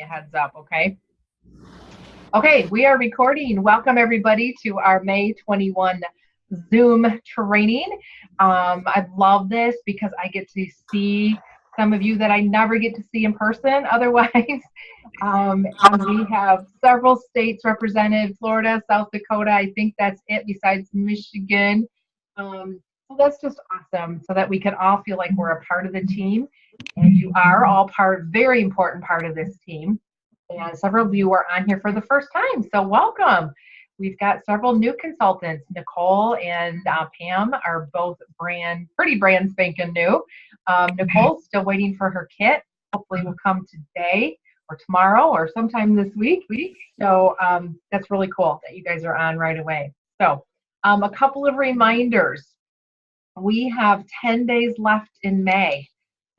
A heads up, okay? Okay, we are recording. Welcome everybody to our May 21 Zoom training. I love this because I get to see some of you that I never get to see in person otherwise. And we have several states represented, Florida, South Dakota. I think that's it besides Michigan. So that's just awesome so that we can all feel like we're a part of the team. And you are all very important part of this team. And several of you are on here for the first time, so welcome. We've got several new consultants. Nicole and Pam are both pretty brand spanking new. Nicole's still waiting for her kit. Hopefully will come today or tomorrow or sometime this week. So that's really cool that you guys are on right away. So a couple of reminders. We have 10 days left in May.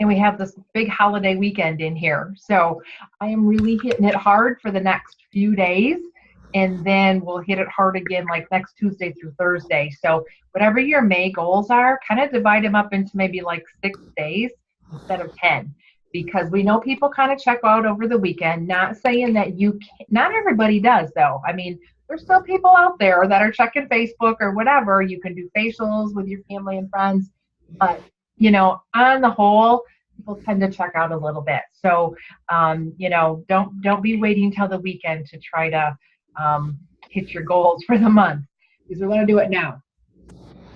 And we have this big holiday weekend in here. So I am really hitting it hard for the next few days. And then we'll hit it hard again like next Tuesday through Thursday. So whatever your May goals are, kind of divide them up into maybe like 6 days instead of 10. Because we know people kind of check out over the weekend. Not saying that not everybody does though. I mean, there's still people out there that are checking Facebook or whatever. You can do facials with your family and friends. But on the whole, people tend to check out a little bit. So, don't be waiting till the weekend to try to hit your goals for the month, because we want to do it now.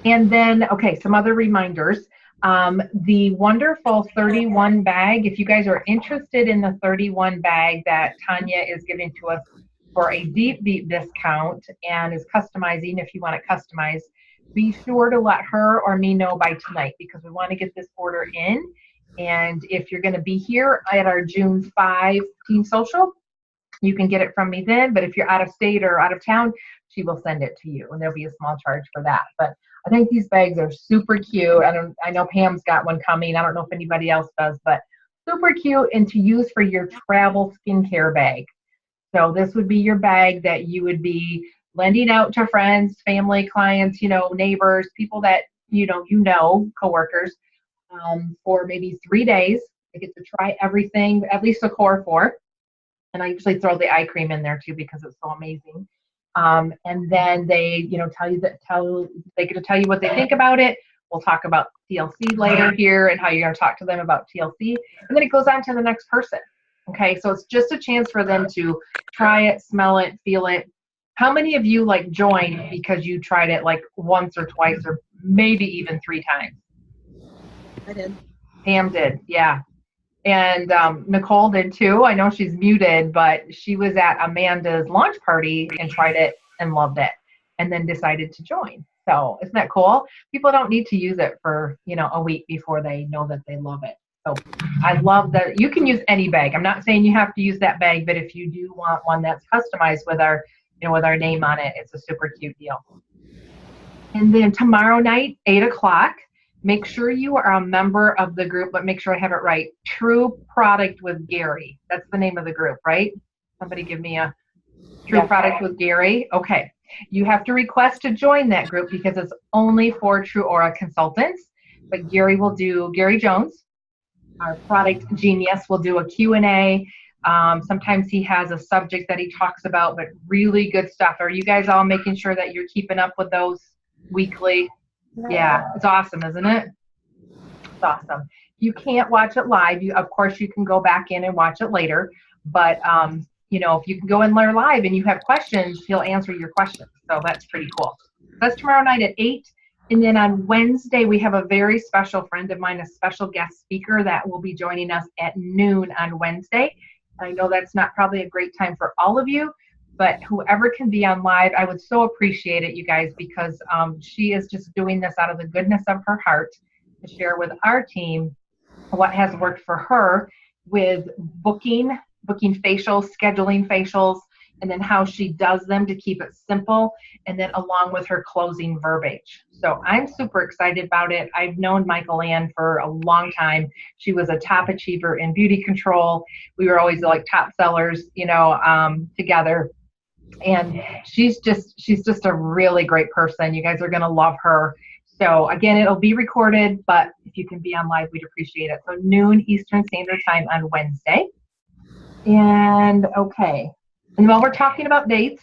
And then, okay, some other reminders. The wonderful 31 bag, if you guys are interested in the 31 bag that Tanya is giving to us for a deep discount and is customizing, if you want it customized, be sure to let her or me know by tonight, because we want to get this order in. And if you're going to be here at our June 5 team social, you can get it from me then. But if you're out of state or out of town, she will send it to you, and there'll be a small charge for that. But I think these bags are super cute. I know Pam's got one coming. I don't know if anybody else does, but super cute and to use for your travel skincare bag. So this would be your bag that you would be lending out to friends, family, clients, neighbors, people that coworkers, for maybe 3 days. They get to try everything, at least a core for. And I usually throw the eye cream in there too because it's so amazing. And then they, they get to tell you what they think about it. We'll talk about TLC later here and how you're going to talk to them about TLC. And then it goes on to the next person. Okay, so it's just a chance for them to try it, smell it, feel it. How many of you joined because you tried it once or twice or maybe even 3 times? I did. Pam did, yeah. And Nicole did too. I know she's muted, but she was at Amanda's launch party and tried it and loved it and then decided to join. So isn't that cool? People don't need to use it for, a week before they know that they love it. So I love that you can use any bag. I'm not saying you have to use that bag, but if you do want one that's customized with our name on it, it's a super cute deal. And then tomorrow night, 8 o'clock, make sure you are a member of the group, but make sure I have it right. True Product with Gary. That's the name of the group, right? Somebody give me a True Product with Gary. Okay. You have to request to join that group because it's only for True Aura consultants. But Gary Jones, our product genius, will do a Q&A. Sometimes he has a subject that he talks about, but really good stuff. Are you guys all making sure that you're keeping up with those weekly? Yeah, it's awesome, isn't it? It's awesome. You can't watch it live. Of course, you can go back in and watch it later. But, if you can go in there live and you have questions, he'll answer your questions. So that's pretty cool. That's tomorrow night at 8. And then on Wednesday, we have a very special friend of mine, a special guest speaker that will be joining us at noon on Wednesday. I know that's not probably a great time for all of you, but whoever can be on live, I would so appreciate it, you guys, because she is just doing this out of the goodness of her heart to share with our team what has worked for her with booking facials, scheduling facials, and then how she does them to keep it simple, and then along with her closing verbiage. So I'm super excited about it. I've known Michael Ann for a long time. She was a top achiever in beauty control. We were always top sellers, together. And she's just a really great person. You guys are going to love her. So again, it'll be recorded, but if you can be on live, we'd appreciate it. So noon Eastern Standard Time on Wednesday. And okay. And while we're talking about dates,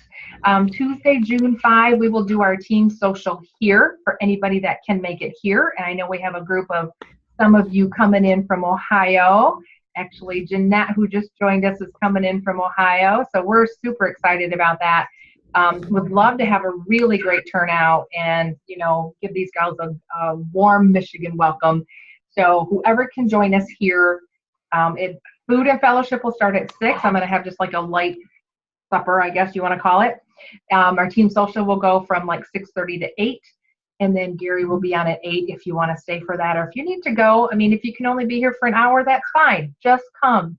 Tuesday, June 5, we will do our team social here for anybody that can make it here. And I know we have a group of some of you coming in from Ohio. Actually, Jeanette, who just joined us, is coming in from Ohio. So we're super excited about that. Would love to have a really great turnout and, give these gals a warm Michigan welcome. So whoever can join us here, food and fellowship will start at 6. I'm going to have just like a light supper, I guess you want to call it. Our team social will go from like 6:30 to 8. And then Gary will be on at 8 if you want to stay for that. Or if you need to go, I mean, if you can only be here for an hour, that's fine. Just come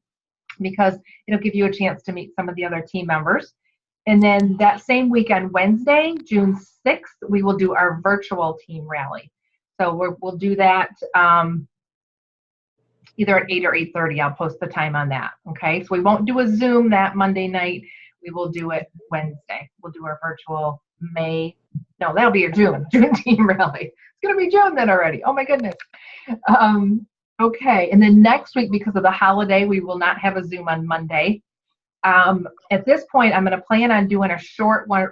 because it'll give you a chance to meet some of the other team members. And then that same weekend, Wednesday, June 6th, we will do our virtual team rally. So we'll do that either at 8 or 8:30. I'll post the time on that. Okay, so we won't do a Zoom that Monday night. We will do it Wednesday. We'll do our virtual that'll be your June team rally. It's going to be June then already. Oh my goodness. Okay, and then next week, because of the holiday, we will not have a Zoom on Monday. At this point, I'm going to plan on doing a short one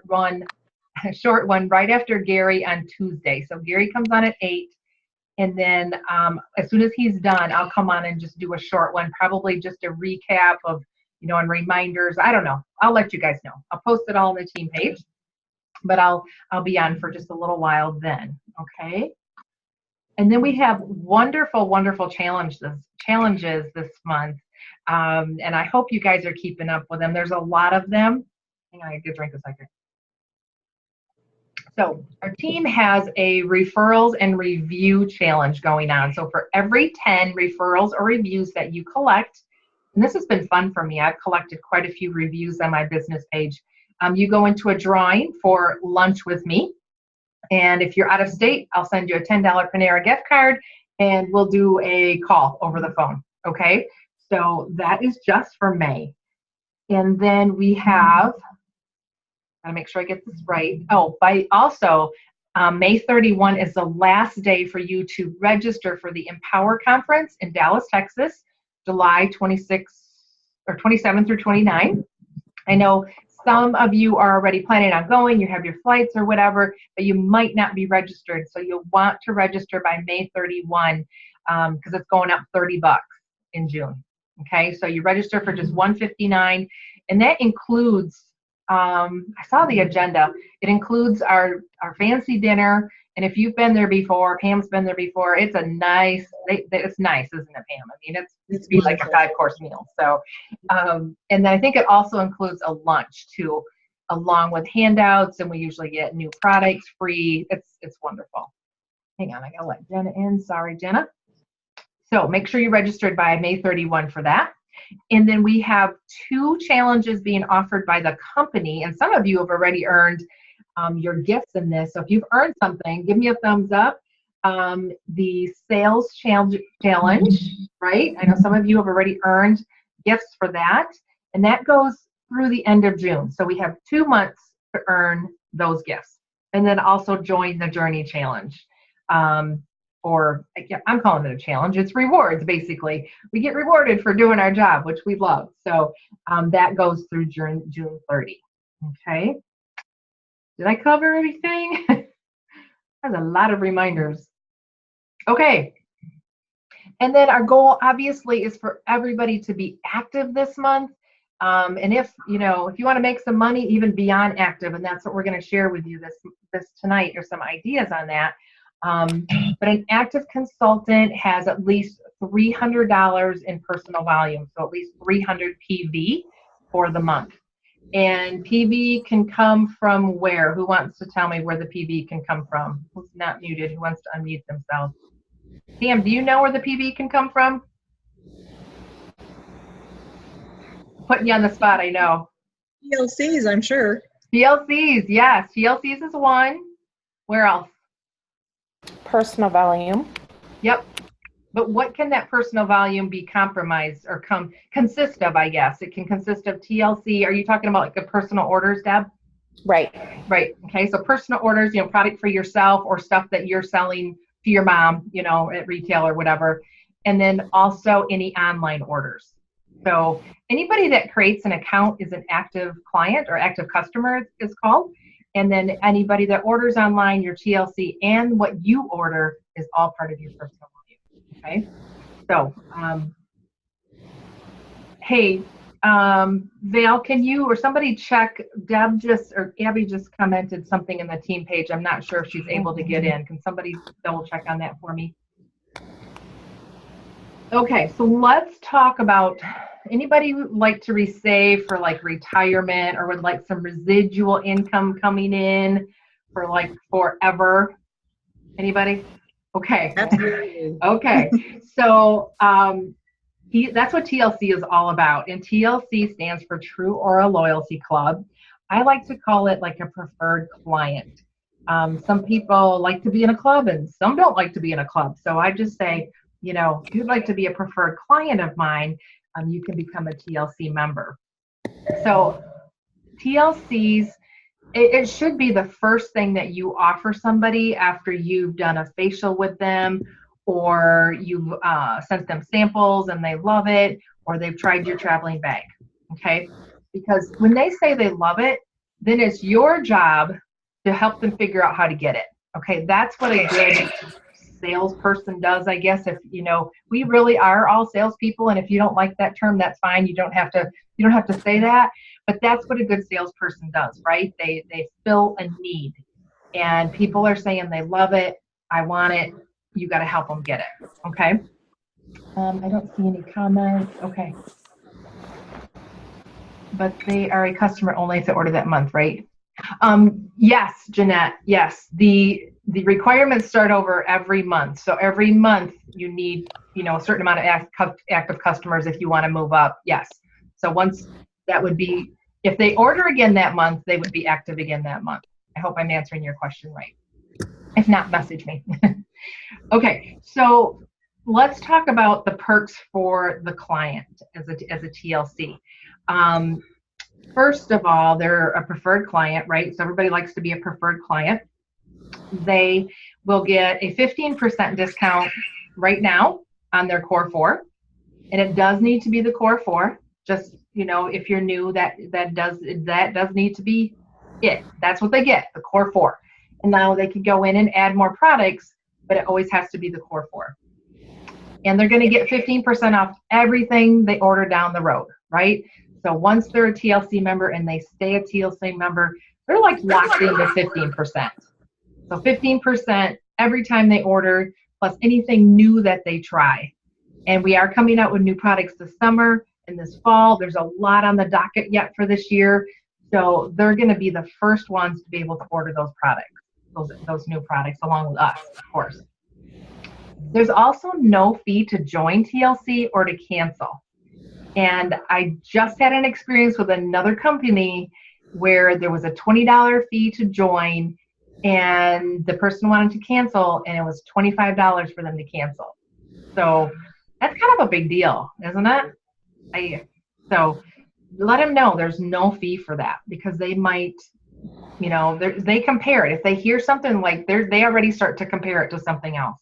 right after Gary on Tuesday. So Gary comes on at 8. And then as soon as he's done, I'll come on and just do a short one, probably just a recap of, and reminders. I don't know. I'll let you guys know. I'll post it all on the team page, but I'll be on for just a little while then. Okay. And then we have wonderful, wonderful challenges this month. And I hope you guys are keeping up with them. There's a lot of them. Hang on, I get a drink a second. So our team has a referrals and review challenge going on. So for every 10 referrals or reviews that you collect, and this has been fun for me, I've collected quite a few reviews on my business page. You go into a drawing for lunch with me. And if you're out of state, I'll send you a $10 Panera gift card and we'll do a call over the phone. Okay. So that is just for May. And then we have, gotta make sure I get this right. Oh, May 31 is the last day for you to register for the Empower Conference in Dallas, Texas, July 27 through 29. I know some of you are already planning on going, you have your flights or whatever, but you might not be registered. So you'll want to register by May 31 because it's going up $30 in June. Okay, so you register for just $159, and that includes, I saw the agenda, it includes our fancy dinner. And if you've been there before, Pam's been there before, it's a nice, it's nice, isn't it, Pam? I mean, it's be like a 5-course meal. So, and then I think it also includes a lunch too, along with handouts, and we usually get new products free. It's wonderful. Hang on, I gotta let Jenna in. Sorry, Jenna. So make sure you're registered by May 31 for that. And then we have 2 challenges being offered by the company, and some of you have already earned your gifts in this. So if you've earned something, give me a thumbs up. The sales challenge, right? I know some of you have already earned gifts for that, and that goes through the end of June. So we have 2 months to earn those gifts, and then also join the Journey Challenge. Or I'm calling it a challenge. It's rewards, basically. We get rewarded for doing our job, which we love. So that goes through June 30. Okay. Did I cover everything? That's a lot of reminders. Okay. And then our goal, obviously, is for everybody to be active this month. And if you want to make some money, even beyond active, and that's what we're going to share with you this tonight, or some ideas on that. But an active consultant has at least $300 in personal volume, so at least 300 PV for the month. And PV can come from where? Who wants to tell me where the PV can come from? Who's not muted? Who wants to unmute themselves? Pam, do you know where the PV can come from? Putting you on the spot, I know. PLCs, I'm sure. PLCs, yes. PLCs is one. Where else? Personal volume. Yep. But what can that personal volume be compromised or consist of, I guess? It can consist of TLC. Are you talking about like the personal orders, Deb? Right. Right. Okay. So personal orders, product for yourself or stuff that you're selling to your mom, at retail or whatever. And then also any online orders. So anybody that creates an account is an active client, or active customer is called. And then anybody that orders online, your TLC and what you order is all part of your personal value. Okay. So, hey, Val, can you or somebody check? Abby just commented something in the team page. I'm not sure if she's able to get in. Can somebody double check on that for me? Okay, so let's talk about, anybody would like to resave for like retirement, or would like some residual income coming in for like forever? Anybody? Okay. Absolutely. Okay. So that's what TLC is all about. And TLC stands for True Aura Loyalty Club. I like to call it like a preferred client. Some people like to be in a club and some don't like to be in a club. So I just say, if you'd like to be a preferred client of mine, you can become a TLC member. So TLCs, it should be the first thing that you offer somebody after you've done a facial with them, or you've sent them samples and they love it, or they've tried your traveling bag. Okay? Because when they say they love it, then it's your job to help them figure out how to get it. Okay? That's what a good salesperson does, I guess. If we really are all salespeople, and if you don't like that term, that's fine. You don't have to say that. But that's what a good salesperson does, right? They fill a need, and people are saying they love it. I want it. You got to help them get it. Okay. I don't see any comments. Okay. But they are a customer only if they order that month, right? Yes, Jeanette. Yes. The requirements start over every month. So every month you need, a certain amount of active customers if you want to move up. Yes. So once that would be, if they order again that month, they would be active again that month. I hope I'm answering your question right. If not, message me. Okay, so let's talk about the perks for the client as a TLC. First of all, they're a preferred client, right? So everybody likes to be a preferred client. They will get a 15% discount right now on their Core 4. And it does need to be the Core 4. Just, if you're new, that does need to be it. That's what they get, the Core 4. And now they can go in and add more products, but it always has to be the Core 4. And they're going to get 15% off everything they order down the road, right? So once they're a TLC member and they stay a TLC member, they're like locked into 15%. So 15% every time they order, plus anything new that they try. And we are coming out with new products this summer and this fall. There's a lot on the docket yet for this year. So they're going to be the first ones to be able to order those products, those new products, along with us, of course. There's also no fee to join TLC or to cancel. And I just had an experience with another company where there was a $20 fee to join, and the person wanted to cancel, and it was $25 for them to cancel. So that's kind of a big deal, isn't it? So let them know there's no fee for that, because they might, they compare it. If they hear something, like they already start to compare it to something else.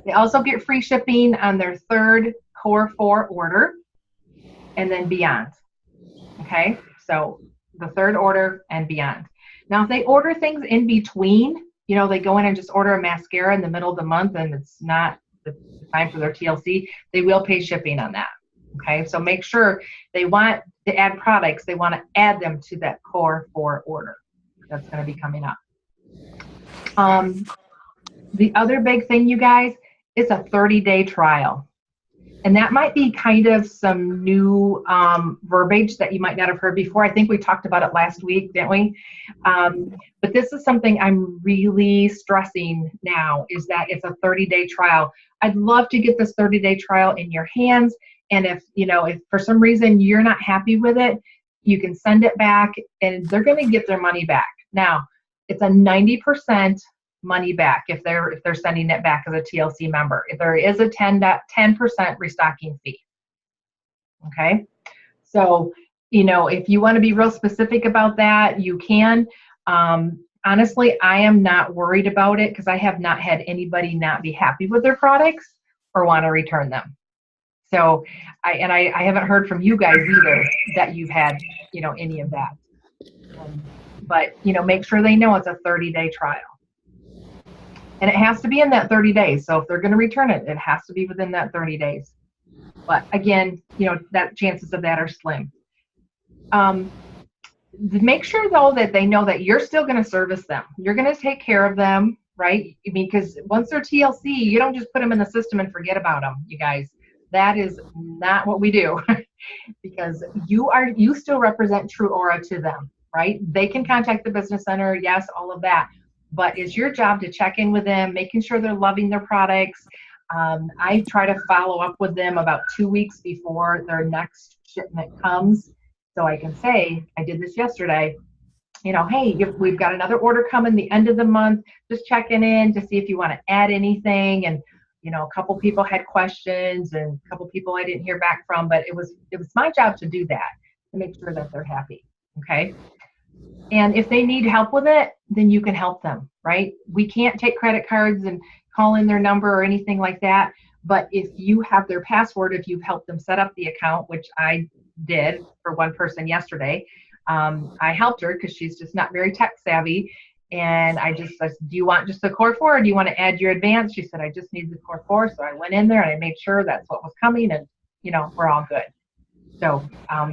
They also get free shipping on their third Core 4 order and then beyond. Okay, so the third order and beyond. Now, if they order things in between, they go in and just order a mascara in the middle of the month and it's not the time for their TLC, they will pay shipping on that. Okay, so make sure they want to add products, they want to add them to that Core 4 order. That's going to be coming up. The other big thing, you guys, is a 30-day trial. And that might be kind of some new verbiage that you might not have heard before. I think we talked about it last week, didn't we? But this is something I'm really stressing now, is that it's a 30-day trial. I'd love to get this 30-day trial in your hands. And if for some reason you're not happy with it, you can send it back and they're going to get their money back. Now, it's a 90% money back if they're sending it back as a TLC member. If there is a 10% restocking fee. Okay, so if you want to be real specific about that, you can. Honestly, I am not worried about it because I have not had anybody not be happy with their products or want to return them. So I haven't heard from you guys either that you've had, any of that. But, make sure they know it's a 30-day trial. And it has to be in that 30 days. So if they're going to return it, it has to be within that 30 days. But again, that chances of that are slim. Make sure though that they know that you're still going to service them. You're going to take care of them, right? I mean, because once they're TLC, you don't just put them in the system and forget about them, you guys. That is not what we do. Because you still represent True Aura to them, right? They can contact the business center, yes, all of that. But it's your job to check in with them, making sure they're loving their products. I try to follow up with them about 2 weeks before their next shipment comes. So I can say, I did this yesterday, hey, we've got another order coming the end of the month, just checking in to see if you want to add anything. And, a couple people had questions and a couple people I didn't hear back from, but it was my job to do that, to make sure that they're happy. Okay. And if they need help with it, then you can help them, right? We can't take credit cards and call in their number or anything like that. But if you have their password, if you've helped them set up the account, which I did for one person yesterday, I helped her because she's just not very tech savvy. And I said, do you want just the Core 4 or do you want to add your advanced? She said, I just need the Core 4. So I went in there and I made sure that's what was coming, and, we're all good. So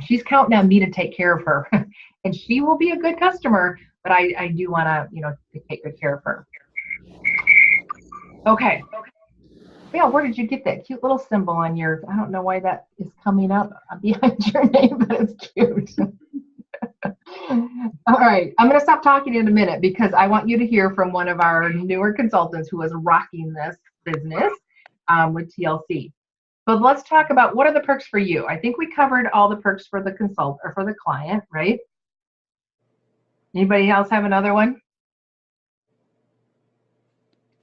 she's counting on me to take care of her. And she will be a good customer, but I do want to, to take good care of her. Okay. Yeah, where did you get that cute little symbol on yours? I don't know why that is coming up behind your name, but it's cute. All right, I'm going to stop talking in a minute because I want you to hear from one of our newer consultants who is rocking this business with TLC. But let's talk about what are the perks for you. I think we covered all the perks for the for the client, right? Anybody else have another one?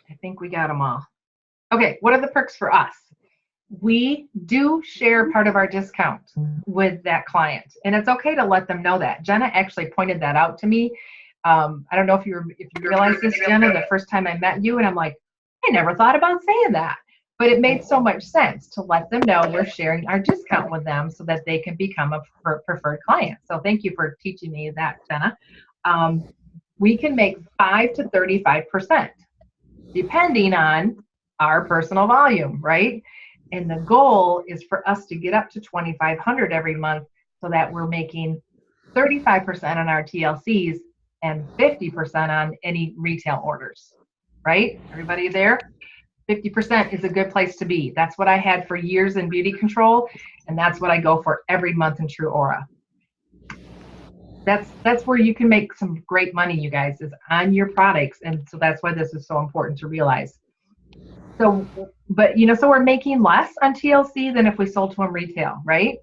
I think we got them all. Okay, what are the perks for us? We do share part of our discount with that client, and it's okay to let them know that. Jenna actually pointed that out to me. I don't know if you realize this, Jenna, the first time I met you, and I'm like, I never thought about saying that. But it made so much sense to let them know we're sharing our discount with them so that they can become a preferred client. So thank you for teaching me that, Jenna. We can make 5 to 35%, depending on our personal volume, right? And the goal is for us to get up to 2,500 every month so that we're making 35% on our TLCs and 50% on any retail orders, right? Everybody there? 50% is a good place to be. That's what I had for years in beauty control, and that's what I go for every month in True Aura. That's where you can make some great money, you guys, is on your products, and so that's why this is so important to realize. So, but so we're making less on TLC than if we sold to them retail, right?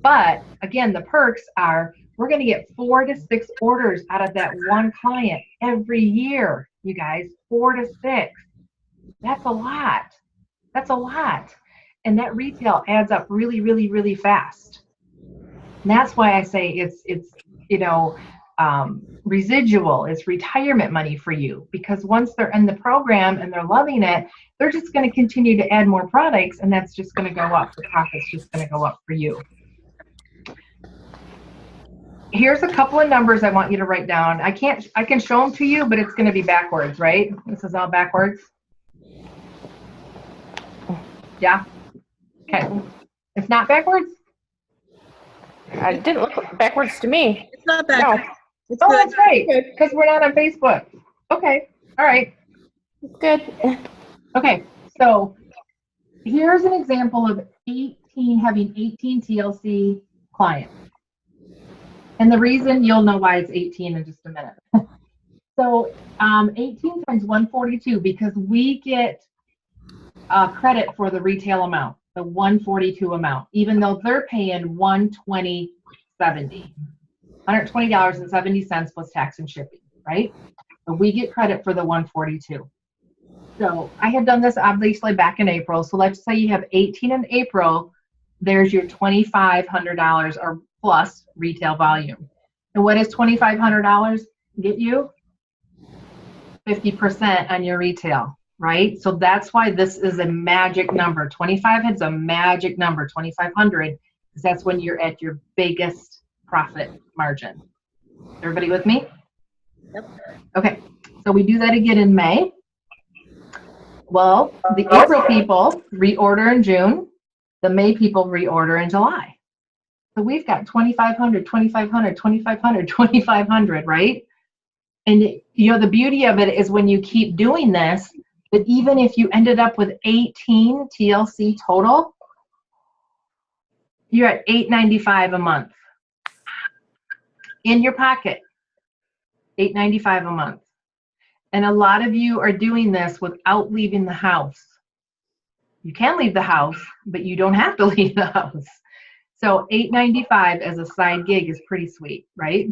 But again, the perks are we're going to get 4 to 6 orders out of that one client every year, you guys. 4 to 6. That's a lot. That's a lot. And that retail adds up really, really, really fast. And that's why I say it's residual, is retirement money for you, because once they're in the program and they're loving it, they're just going to continue to add more products, and that's just going to go up. The profit's just going to go up for you. Here's a couple of numbers I want you to write down. I can show them to you, but it's going to be backwards, right? This is all backwards. Yeah. Okay. It's not backwards? It didn't look backwards to me. It's not backwards. No. It's Oh, good. that's right, because we're not on Facebook. Okay. All right. It's good. Okay. So here's an example of having 18 TLC clients. And the reason, you'll know why it's 18 in just a minute. So 18 times 142, because we get credit for the retail amount, the 142 amount, even though they're paying $120.70, $120.70 plus tax and shipping, right? But we get credit for the 142. So I had done this obviously back in April. So let's say you have 18 in April, there's your $2,500 or plus retail volume. And what does $2,500 get you? 50% on your retail. right? So that's why this is a magic number. 25 is a magic number, 2,500, because that's when you're at your biggest profit margin. Everybody with me? Yep. Okay, so we do that again in May. Well, the April people reorder in June. The May people reorder in July. So we've got 2,500, 2,500, 2,500, 2,500, right? And you know, the beauty of it is when you keep doing this, that even if you ended up with 18 TLC total, you're at $895 a month in your pocket. $895 a month. And a lot of you are doing this without leaving the house. You can leave the house, but you don't have to leave the house. So $895 as a side gig is pretty sweet, right?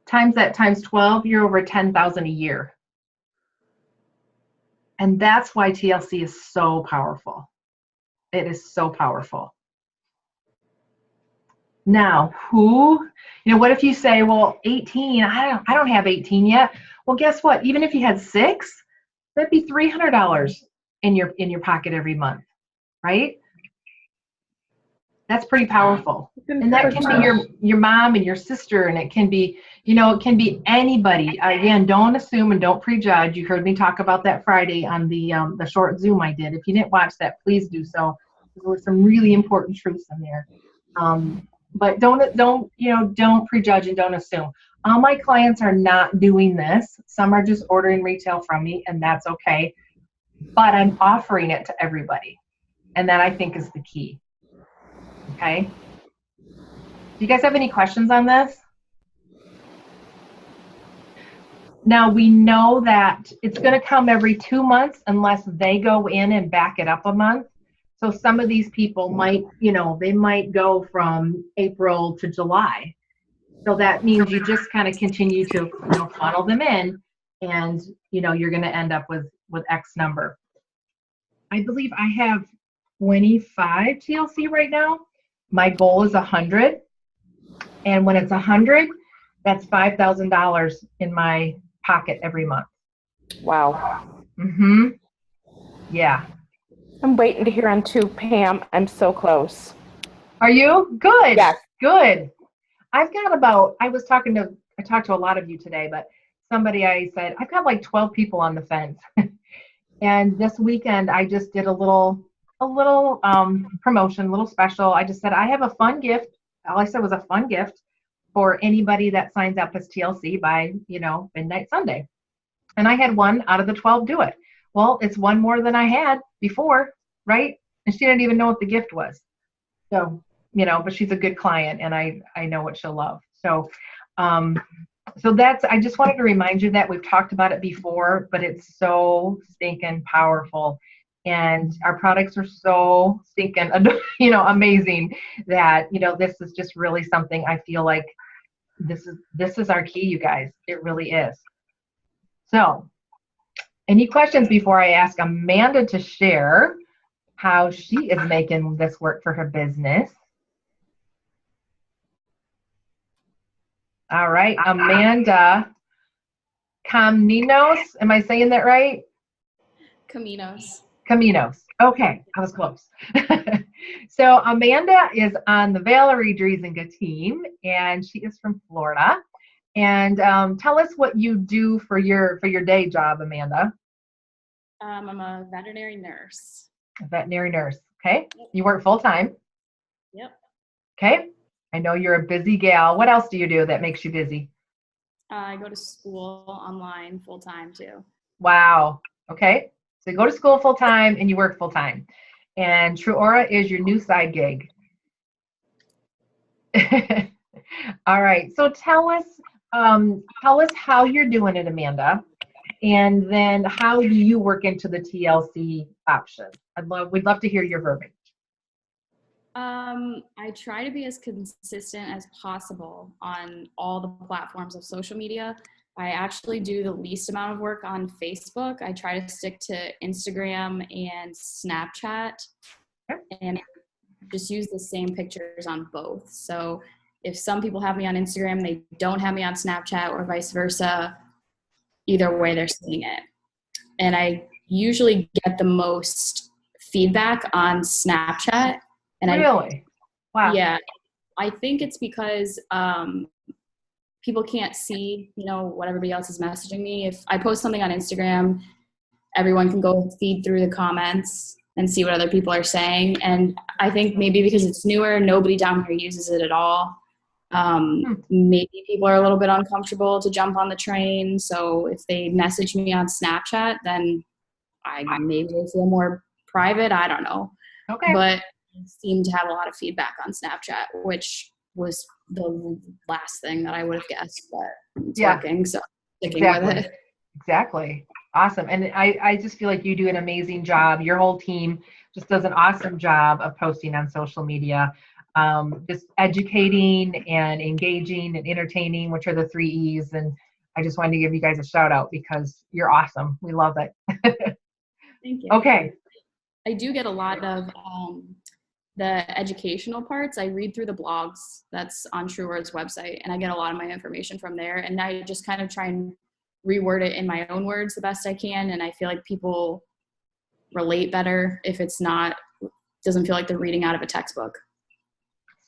Times that times 12, you're over 10,000 a year. And that's why TLC is so powerful. It is so powerful. Now, what if you say, well, 18, I don't have 18 yet. Well, guess what? Even if you had 6, that'd be $300 in your pocket every month, right? That's pretty powerful. And that can be your mom and your sister, and it can be, it can be anybody. Again, don't assume and don't prejudge. You heard me talk about that Friday on the short Zoom I did. If you didn't watch that, please do so. There were some really important truths in there. But don't prejudge and don't assume. All my clients are not doing this. Some are just ordering retail from me, and that's okay. But I'm offering it to everybody. And that, I think, is the key. Okay? Do you guys have any questions on this? Now, we know that it's going to come every 2 months unless they go in and back it up a month. So some of these people might, they might go from April to July. So that means you just kind of continue to funnel them in, and you're going to end up with X number. I believe I have 25 TLC right now. My goal is 100, and when it's 100, that's $5,000 in my pocket every month. Wow. Yeah. I'm waiting to hear on 2, Pam. I'm so close. Are you? Good. Yes. Good. I talked to a lot of you today, but I said, I've got like 12 people on the fence. And this weekend, I just did a little promotion, a little special. I just said, I have a fun gift. All I said was a fun gift for anybody that signs up as TLC by, midnight Sunday. And I had 1 out of the 12 do it. Well, it's 1 more than I had before, right? And she didn't even know what the gift was. So, but she's a good client, and I know what she'll love. So, I just wanted to remind you that we've talked about it before, but it's so stinking powerful. And our products are so stinking, amazing that, this is just really something I feel like this is our key, you guys. It really is. So, any questions before I ask Amanda to share how she is making this work for her business? All right, Amanda Caminos. Am I saying that right? Caminos. Okay, I was close. So Amanda is on the Valerie Driesinga team, and she is from Florida. And tell us what you do for your day job, Amanda. I'm a veterinary nurse. A veterinary nurse. Okay. Yep. You work full time. Yep. Okay. I know you're a busy gal. What else do you do that makes you busy? I go to school online full time too. Wow. Okay. So you go to school full time and you work full time. And True Aura is your new side gig. All right. So tell us how you're doing it, Amanda. And then how do you work into the TLC option? We'd love to hear your verbiage. I try to be as consistent as possible on all the platforms of social media. I actually do the least amount of work on Facebook. I try to stick to Instagram and Snapchat and just use the same pictures on both. So if some people have me on Instagram, they don't have me on Snapchat, or vice versa. either way they're seeing it. And I usually get the most feedback on Snapchat. And Really? Wow. yeah, I think it's because people can't see, what everybody else is messaging me. If I post something on Instagram, everyone can go feed through the comments and see what other people are saying. And I think maybe because it's newer, nobody down here uses it at all. Maybe people are a little bit uncomfortable to jump on the train. So if they message me on Snapchat, then maybe they feel more private. I don't know. Okay. But I seem to have a lot of feedback on Snapchat, which was the last thing that I would have guessed, but it's working. So sticking with it. Exactly. Awesome. And I just feel like you do an amazing job. Your whole team just does an awesome job of posting on social media, just educating and engaging and entertaining, which are the 3 E's. And I just wanted to give you guys a shout out because you're awesome. We love it. Thank you. Okay. I do get a lot of the educational parts. I read through the blogs that's on TrueWord's website, and I get a lot of my information from there. And I just kind of try and reword it in my own words the best I can. And I feel like people relate better if it's doesn't feel like they're reading out of a textbook.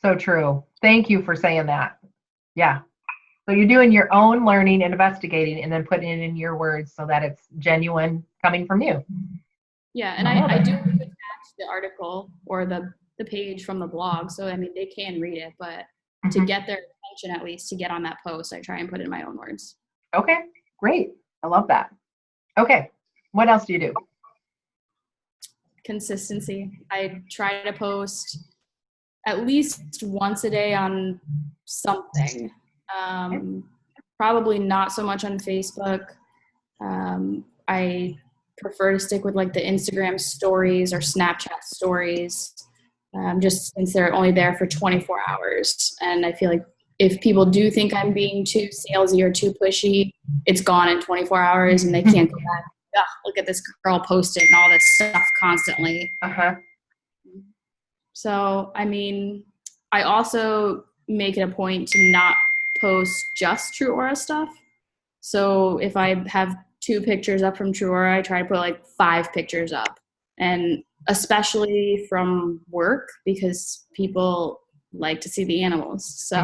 So true. Thank you for saying that. Yeah. So you're doing your own learning and investigating and then putting it in your words so that it's genuine coming from you. Yeah. And I do attach the article or the page from the blog. So, I mean, they can read it, but to get their attention, at least to get on that post, I try and put it in my own words. Okay. Great. I love that. Okay. What else do you do? Consistency. I try to post at least once a day on something. Probably not so much on Facebook. I prefer to stick with like the Instagram stories or Snapchat stories, just since they're only there for 24 hours. And I feel like if people do think I'm being too salesy or too pushy, it's gone in 24 hours and they can't go back. Ugh, look at this girl posting all this stuff constantly. So, I mean, I also make it a point to not post just True Aura stuff. So if I have 2 pictures up from True Aura, I try to put like 5 pictures up. And especially from work, because people like to see the animals. So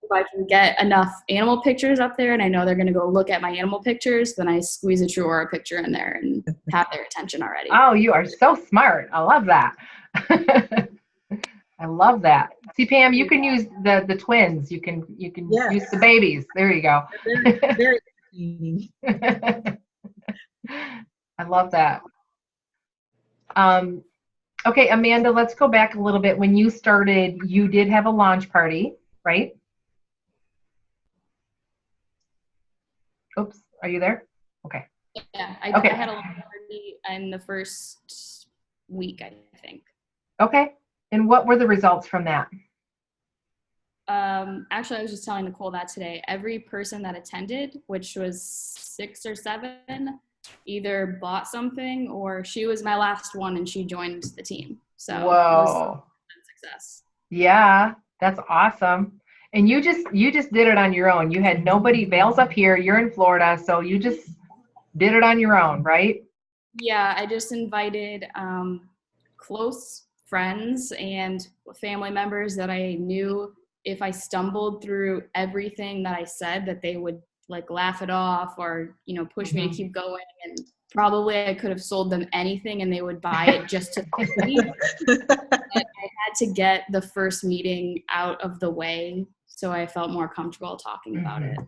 if I can get enough animal pictures up there and I know they're going to go look at my animal pictures, then I squeeze a True Aura picture in there and have their attention already. Oh, you are so smart. I love that. I love that. See, Pam, you can use the twins. You can use the babies. There you go. Very I love that. Okay, Amanda, let's go back a little bit. When you started, you did have a launch party, right? Oops, are you there? Okay. Yeah, I had a launch party in the first week, I think. Okay. And what were the results from that? Actually, I was just telling Nicole that today. Every person that attended, which was 6 or 7, either bought something or she was my last one and she joined the team. So whoa, it was a success. Yeah, that's awesome. And you just did it on your own. You had nobody. Vale's up here. You're in Florida, so you just did it on your own, right? Yeah, I just invited close friends and family members that I knew if I stumbled through everything that I said that they would like laugh it off or, push me to keep going. And probably I could have sold them anything and they would buy it just to see. And I had to get the first meeting out of the way so I felt more comfortable talking about it.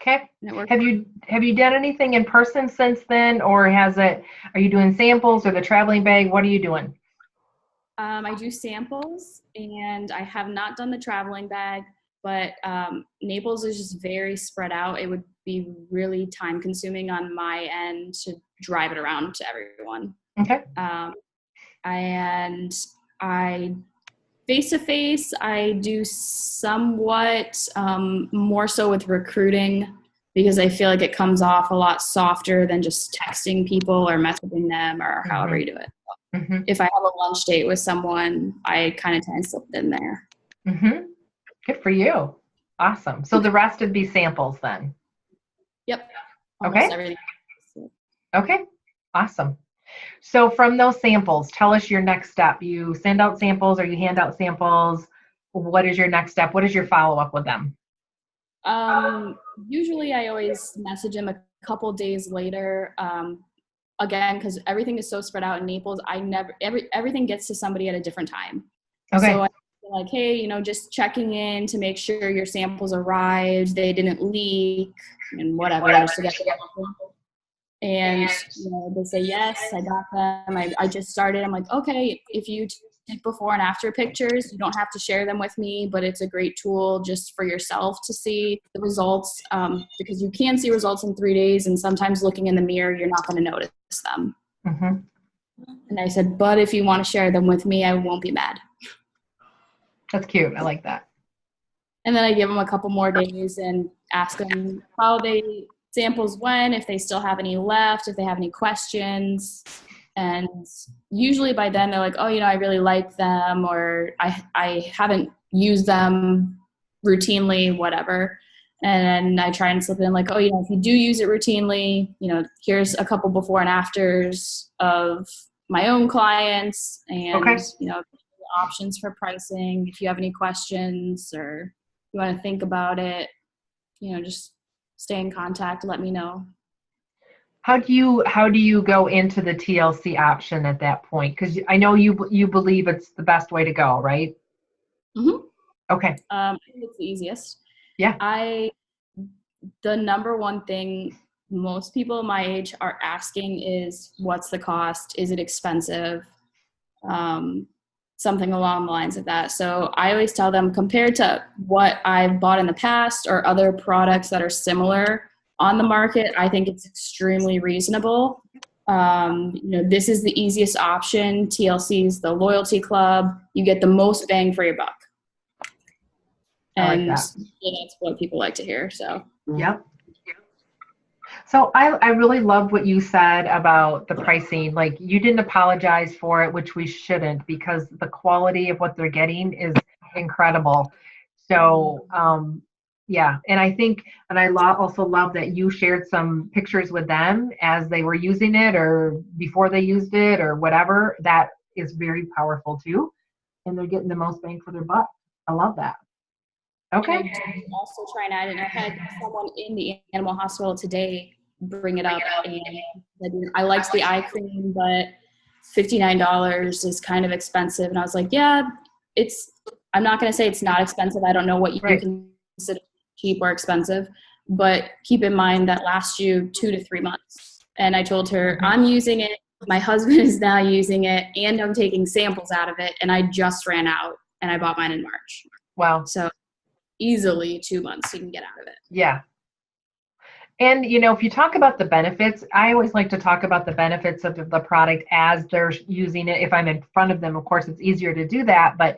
Okay. Have you done anything in person since then, or are you doing samples or the traveling bag? What are you doing? I do samples, and I have not done the traveling bag, but Naples is just very spread out. It would be really time consuming on my end to drive it around to everyone. Okay. And I face-to-face, I do somewhat more so with recruiting because I feel like it comes off a lot softer than just texting people or messaging them or however you do it. If I have a lunch date with someone, I kind of tend to slip it in there. Good for you. Awesome. So the rest would be samples then. Yep. Okay. Almost everything. Okay. Awesome. So from those samples, tell us your next step. You send out samples or you hand out samples. What is your next step? What is your follow-up with them? Usually I always message them a couple days later. Again, because everything is so spread out in Naples, everything gets to somebody at a different time. Okay. So I'm like, hey, just checking in to make sure your samples arrived, they didn't leak, and whatever, just to get them. And they say, yes, I got them. I just started. I'm like, okay, if you take before and after pictures, you don't have to share them with me, but it's a great tool just for yourself to see the results, because you can see results in 3 days, and sometimes looking in the mirror, you're not going to notice them. Mm-hmm. And I said, but if you want to share them with me, I won't be mad. That's cute. I like that. And then I give them a couple more days and ask them how they samples went, if they still have any left, if they have any questions. And usually by then they're like, oh, I really like them, or I haven't used them routinely, whatever. And then I try and slip in like, oh, if you do use it routinely, here's a couple before and afters of my own clients, and, Okay. options for pricing. If you have any questions or you want to think about it, just stay in contact, let me know. How do you go into the TLC option at that point? Because I know you believe it's the best way to go, right? Mm-hmm. Okay. I think it's the easiest. Yeah. The number one thing most people my age are asking is, what's the cost? Is it expensive? Something along the lines of that. So I always tell them, compared to what I've bought in the past or other products that are similar on the market, I think it's extremely reasonable. This is the easiest option. TLC is the loyalty club. You get the most bang for your buck. And that's what people like to hear. So, yep. So I really loved what you said about the pricing. Like, you didn't apologize for it, which we shouldn't, because the quality of what they're getting is incredible. So, yeah. And I think, and I also love that you shared some pictures with them as they were using it or before they used it or whatever. That is very powerful too. And they're getting the most bang for their buck. I love that. Okay. And also trying to, I had someone in the animal hospital today bring it up, and I liked the eye cream, but $59 is kind of expensive. And I was like, yeah, I'm not going to say it's not expensive. I don't know what you consider cheap or expensive, but keep in mind that lasts you 2 to 3 months. And I told her, I'm using it. My husband is now using it, and I'm taking samples out of it. And I just ran out, and I bought mine in March. Wow. So easily 2 months you can get out of it. Yeah. And, if you talk about the benefits, I always like to talk about the benefits of the product as they're using it. If I'm in front of them, of course, it's easier to do that. But,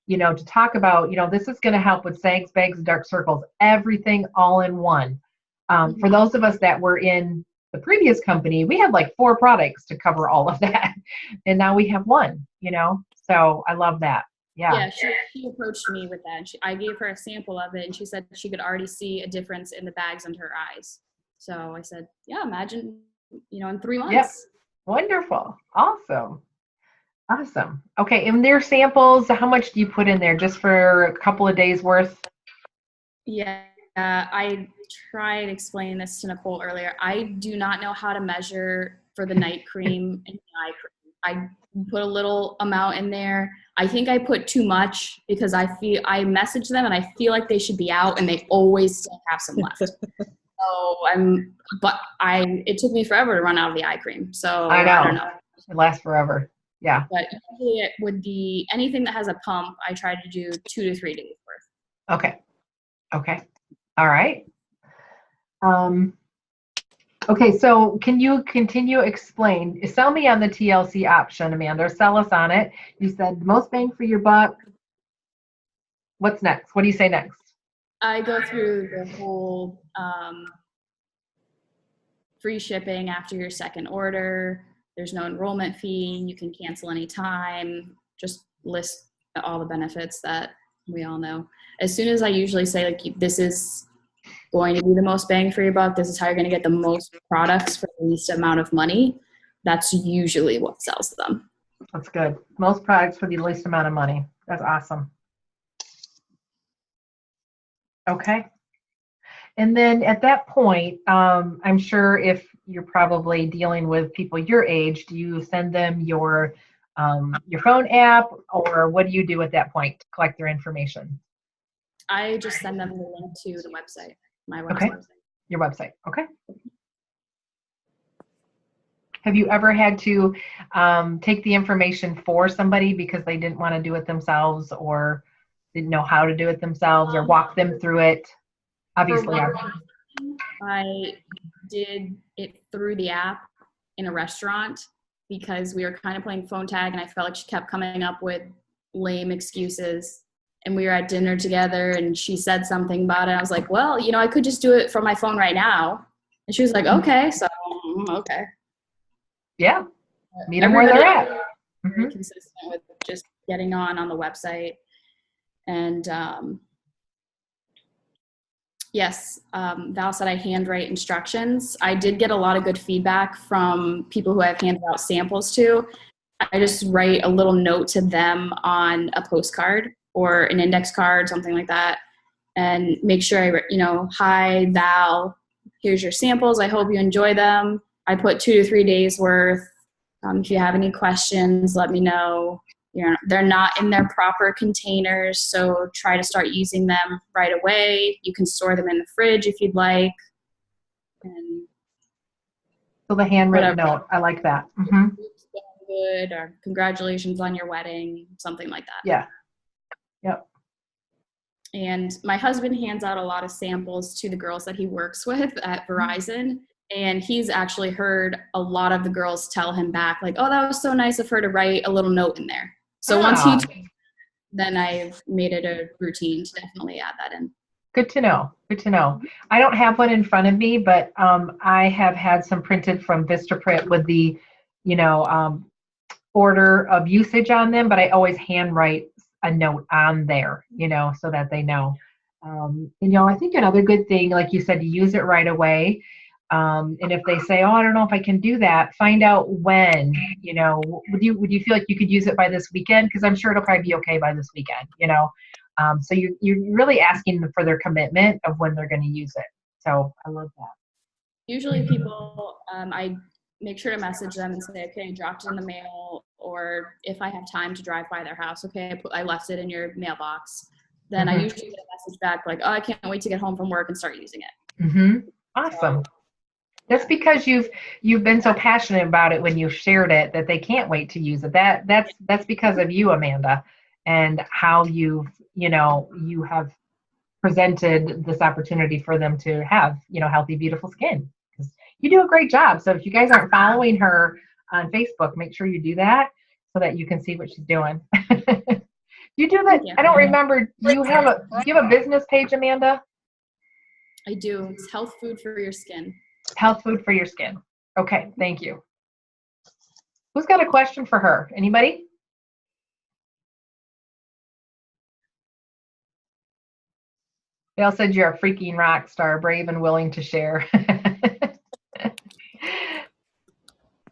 to talk about, this is going to help with sags, bags, dark circles, everything all in one. For those of us that were in the previous company, we had like 4 products to cover all of that. And now we have one, so I love that. Yeah, she approached me with that. I gave her a sample of it, and she said she could already see a difference in the bags under her eyes. So I said, yeah, imagine, in 3 months. Yep. Wonderful. Awesome. Okay. And their samples, how much do you put in there just for a couple of days worth? Yeah. I tried explaining this to Nicole earlier. I do not know how to measure for the night cream and the eye cream. I put a little amount in there. I think I put too much because I message them and I feel like they should be out, and they always still have some left. It took me forever to run out of the eye cream. So I don't know. It lasts forever. Yeah. But usually with anything that has a pump, I try to do 2 to 3 days worth. Okay. All right. Okay, so can you continue explain? Sell me on the TLC option, Amanda. Sell us on it. You said most bang for your buck. What's next? What do you say next? I go through the whole free shipping after your second order. There's no enrollment fee. You can cancel anytime. Just list all the benefits that we all know. As soon as I usually say, like, this is going to be the most bang for your buck. This is how you're going to get the most products for the least amount of money. That's usually what sells them. That's good. Most products for the least amount of money. That's awesome. Okay. And then at that point, I'm sure if you're probably dealing with people your age, do you send them your phone app, or what do you do at that point to collect their information? I just send them the link to the website, my website. Okay. Your website. Okay. Have you ever had to take the information for somebody because they didn't want to do it themselves or didn't know how to do it themselves, or walk them through it? Obviously, I did it through the app in a restaurant because we were kind of playing phone tag and I felt like she kept coming up with lame excuses. And we were at dinner together and she said something about it. I was like, well, I could just do it from my phone right now. And she was like, okay. So, okay. Yeah. Meet them where they're at. Very consistent with just getting on the website. And yes, Val said I handwrite instructions. I did get a lot of good feedback from people who I've handed out samples to. I just write a little note to them on a postcard or an index card, something like that, and make sure hi, Val, here's your samples. I hope you enjoy them. I put 2 to 3 days worth. If you have any questions, let me know. They're not in their proper containers, so try to start using them right away. You can store them in the fridge if you'd like. And so the handwritten note, I like that. Good, or congratulations on your wedding, something like that. Yeah. Yep. And my husband hands out a lot of samples to the girls that he works with at Verizon. And he's actually heard a lot of the girls tell him back, like, oh, that was so nice of her to write a little note in there. So once then I've made it a routine to definitely add that in. Good to know. Good to know. I don't have one in front of me, but I have had some printed from Vistaprint with the, order of usage on them, but I always handwrite a note on there, so that they know. I think another good thing, like you said, to use it right away. And if they say, oh, I don't know if I can do that, find out when, would you feel like you could use it by this weekend? Because I'm sure it'll probably be okay by this weekend, so you're really asking them for their commitment of when they're going to use it. So I love that. Usually people, I make sure to message them and say, okay, I dropped it in the mail, or if I have time to drive by their house, okay, I left it in your mailbox. Then I usually get a message back like, oh, I can't wait to get home from work and start using it. Awesome. That's because you've been so passionate about it when you shared it that they can't wait to use it. That's because of you, Amanda, and how you have presented this opportunity for them to have, healthy, beautiful skin. Because you do a great job. So if you guys aren't following her on Facebook, make sure you do that so that you can see what she's doing. You do that? I don't remember. Do you have a business page, Amanda? I do. It's Health Food for Your Skin. Health Food for Your Skin. Okay, thank you. Who's got a question for her? Anybody? Dale said you're a freaking rock star, brave and willing to share.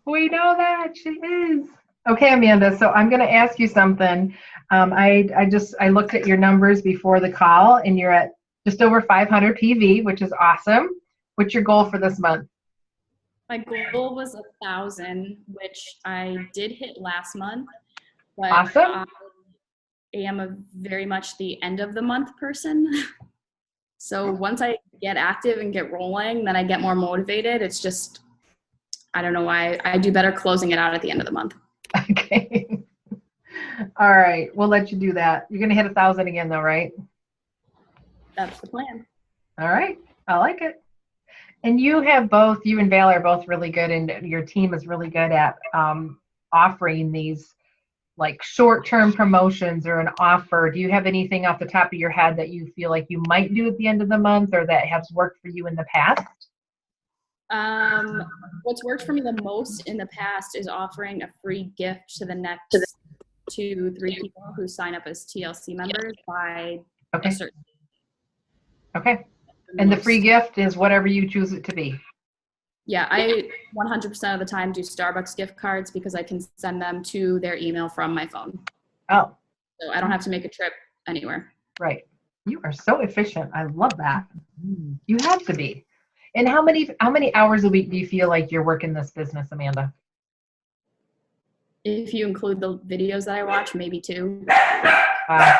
We know that she is. Okay, Amanda, so I'm going to ask you something. I looked at your numbers before the call, and you're at just over 500 PV, which is awesome. What's your goal for this month? My goal was 1,000, which I did hit last month. But awesome. I am very much the end of the month person. So once I get active and get rolling, then I get more motivated. It's just, I don't know why. I do better closing it out at the end of the month. Okay. All right. We'll let you do that. You're going to hit 1,000 again though, right? That's the plan. All right. I like it. And you and Val are both really good, and your team is really good at offering these like short-term promotions or an offer. Do you have anything off the top of your head that you feel like you might do at the end of the month or that has worked for you in the past? What's worked for me the most in the past is offering a free gift to the next 2-3 people who sign up as TLC members by a certain. Okay. And the free gift is whatever you choose it to be. Yeah, I 100% of the time do Starbucks gift cards because I can send them to their email from my phone. Oh, So I don't have to make a trip anywhere. right. You are so efficient. I love that. You have to be. And how many hours a week do you feel like you're working this business, Amanda? If you include the videos that I watch, maybe 2. Wow.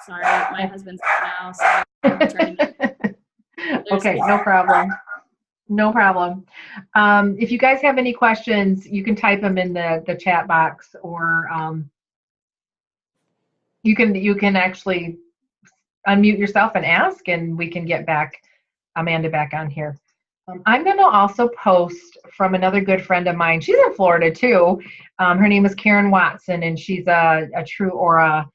Sorry, my husband's now, so I'm trying to Okay, no problem. No problem. If you guys have any questions, you can type them in the chat box, or you can actually unmute yourself and ask, and we can get Amanda back on here. I'm going to also post from another good friend of mine. She's in Florida too. Her name is Karen Watson, and she's a true aura,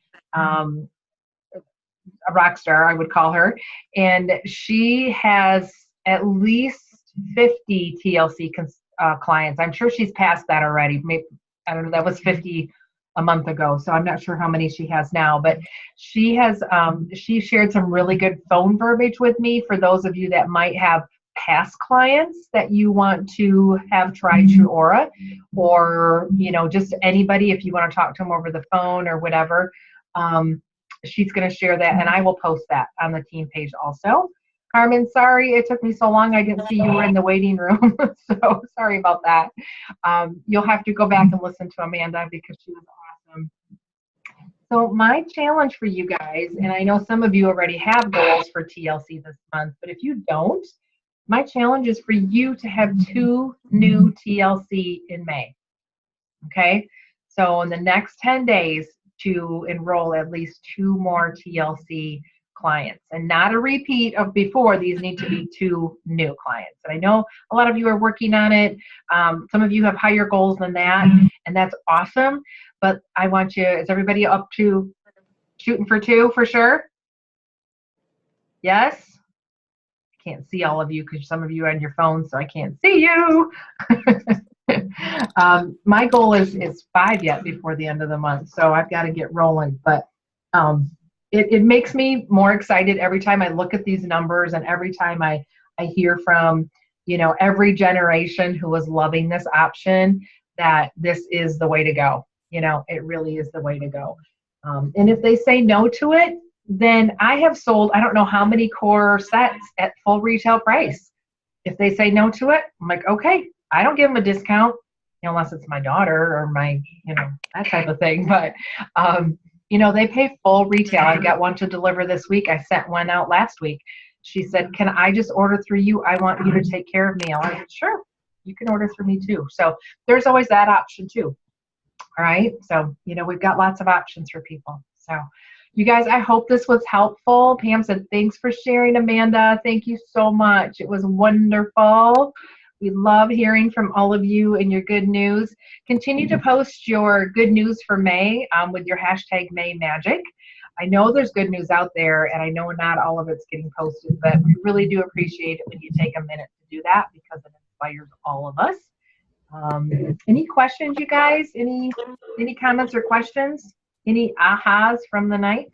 a rock star, I would call her. And she has at least 50 TLC clients. I'm sure she's past that already. Maybe, I don't know, that was 50 a month ago, so I'm not sure how many she has now, but she has she shared some really good phone verbiage with me for those of you that might have past clients that you want to have try True Aura, or just anybody, if you want to talk to them over the phone or whatever. She's going to share that, and I will post that on the team page also. Carmen, sorry it took me so long. I didn't see you were in the waiting room, so sorry about that. You'll have to go back and listen to Amanda because she was awesome. So my challenge for you guys, and I know some of you already have goals for TLC this month, but if you don't, my challenge is for you to have 2 new TLC in May. Okay? So in the next 10 days, to enroll at least 2 more TLC clients, and not a repeat of before. These need to be 2 new clients. And I know a lot of you are working on it. Some of you have higher goals than that, and that's awesome. But I want you, is everybody up to shooting for 2 for sure? Yes? I can't see all of you because some of you are on your phone, so I can't see you. My goal is 5 yet before the end of the month, so I've got to get rolling. But it makes me more excited every time I look at these numbers, and every time I hear from every generation who was loving this option, that this is the way to go. It really is the way to go. And if they say no to it, then I have sold I don't know how many core sets at full retail price. If they say no to it, I'm like, okay, I don't give them a discount, unless it's my daughter or my, that type of thing. But, they pay full retail. I've got one to deliver this week. I sent one out last week. She said, can I just order through you? I want you to take care of me. I said, sure, you can order through me too. So there's always that option too. All right. So, we've got lots of options for people. So you guys, I hope this was helpful. Pam said, thanks for sharing, Amanda. Thank you so much. It was wonderful. We love hearing from all of you and your good news. Continue to post your good news for May with your hashtag #MayMagic. I know there's good news out there, and I know not all of it's getting posted, but we really do appreciate it when you take a minute to do that because it inspires all of us. Any questions, you guys? Any comments or questions? Any ahas from the night?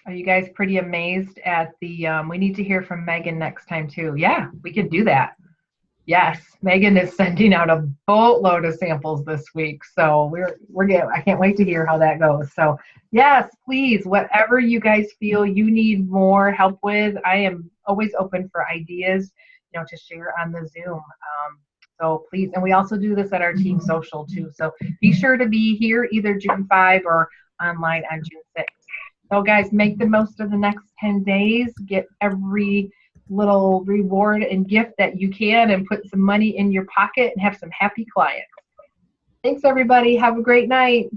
Are you guys pretty amazed at the, we need to hear from Megan next time too. Yeah, we can do that. Yes, Megan is sending out a boatload of samples this week. So we're getting, I can't wait to hear how that goes. So yes, please, whatever you guys feel you need more help with, I am always open for ideas, to share on the Zoom. So please, and we also do this at our team social too. So be sure to be here either June 5 or online on June 6. So guys, make the most of the next 10 days. Get every little reward and gift that you can, and put some money in your pocket and have some happy clients. Thanks everybody. Have a great night.